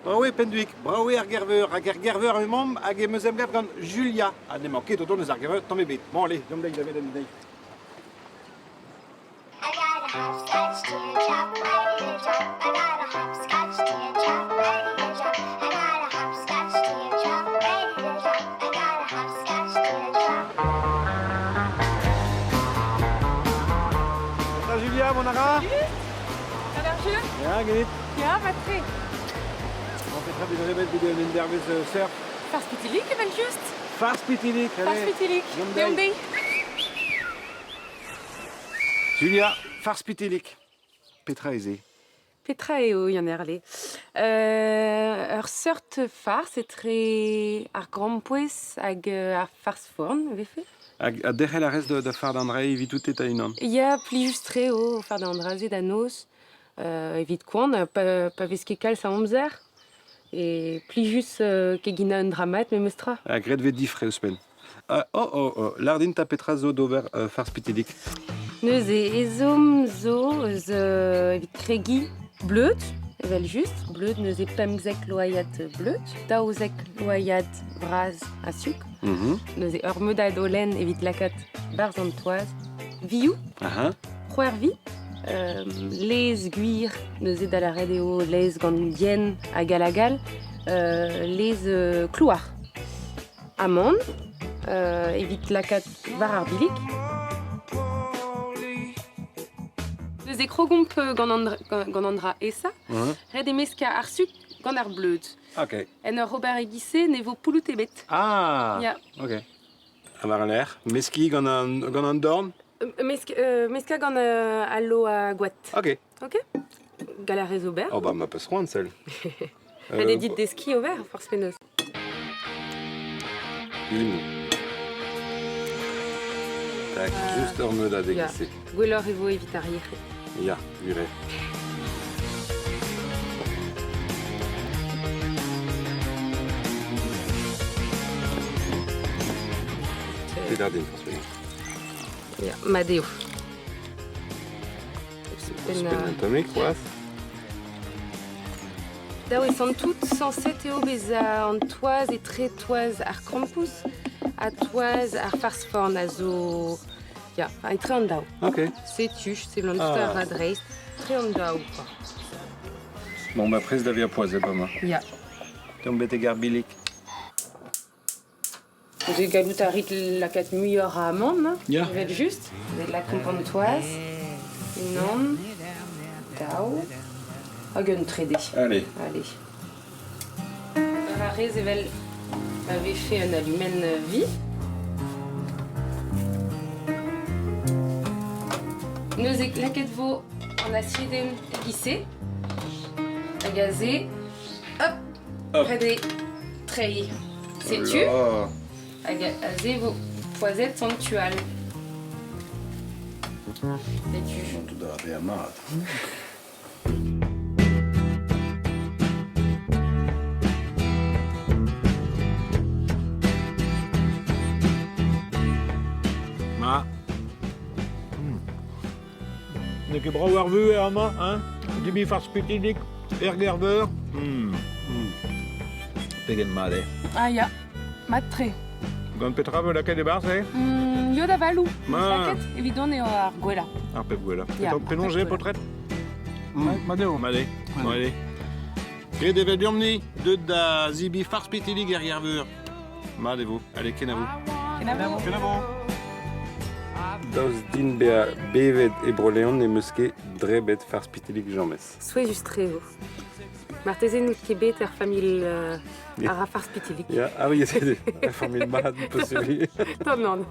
Brawe penduik, brawe ar gerveur, hag er gerveur a mem hag eus em gav gant Julia. Ha ne manket o don eus ar gerveur tamm ebet. Bon, allez, deom da Isabelle en dei. I got a hopscotch teardrop, ready to drop. I got a hopscotch teardrop, ready to drop. I got a hopscotch teardrop, ready to drop. I got a hopscotch teardrop. Ta Julia, mon ara? Allergisch? Ja, geht. Ja, wat tre? On fait très bien ebet bide en dervez surf. Fars pitilik, evel just? Fars pitilik, Fars allez. pitilik. Deom dei. Deom dei. Julia, fars pitilik. Petra eze. Petra eo, y'en erle. Ur seurt fars etre ar grampouez hag ar fars forn, vefe? Hag a derc'hel a rez da fard an rei evit tout eta unan. Ya pli just tre o, fard an drazet a noz. Evit koan, pa vez ket kalz a amzer. E pli just ket gina un dramat, me meustra. Hag red vet difre eus pen. Lardin ta Petra zo d'ober fars pitilik. Neus ezom zo eus evit kregi bleut, evel just. Bleut neus pemzek loayat bleut. Daouzek loayat braz a suk. Neus ur meudad olen evit lakat barz an toaz. Viou, c'hwer vi. Les gwir neus da la red eo les gant dien a gal a gal. Les klouar. Amand, evit lakat var ar bilik. Neus e krogomp gant an dra esa, red emeska ar suk gant ar bleud. Ok. En ur Robert Egisse ne vo poulout ebet. Ah, Ya. ok. Amar an er, meski gant an dorn? Meska gant allo a gwaet. Ok. Ok? Gal a rez ober. Oh, bah, ma peus c'hoant, sel. Red e dit deski ober, forz penaos. Limon. Tak, just ur meud a degise. Gwellor e vo evit ar yec'he. Ya, vire. Pedardin, forz penaos. Ya, madeo. Forz penaos tomek, c'hoaz? Daou e sant tout sanset eo bez an toaz e tre toaz ar krampous a toaz ar fars forn a zo... Ya, e tre an daou. Ok. Se tuch, se l'on tout ar adreist. Tre an daou, quoi. Bon, bah, prez da via poaz, pa ma. Ya. Deom bet e gar bilik. J'ai galout a rit lakat muioc'h a amand, ma. Ya. Evel just. Evel la kompan toaz. Unan. Daou. Hag un trede. Allez. Allez. Ar rez evel ma vefe un alumen vi. Neus e laket vo an asiedenn egise. Hag a ze. Hop. Hop. Red e trei. Setu. Oh. Hag a ze vo poazet sanctual. Setu. Tout da be amat. Ma. Ne ket brav ar veu ar ma, hein? Dibi fars pitilik, gerveur. Pegen mat, eh? Ah ya, mat tre. Gant Petra veu laket e barz, eh? Yo da valou. Ma. Laket, evidon eo ar gwella. Ar pep gwella. Ya, Penon ar je, pep potret? Madeo. Allez, bon, allez. Gret evet biomni, deud da zibi fars pitilik gerveur. Mat evo, allez, ken a vous. Kenavo. Daouz din bevet e broleon ne meus ket drebet fars pitilik jammez. Souez just tre eo. Martezen kebet ar famil ar fars pitilik. Ja, ah oui, c'est la famille malade, possible. Non, non.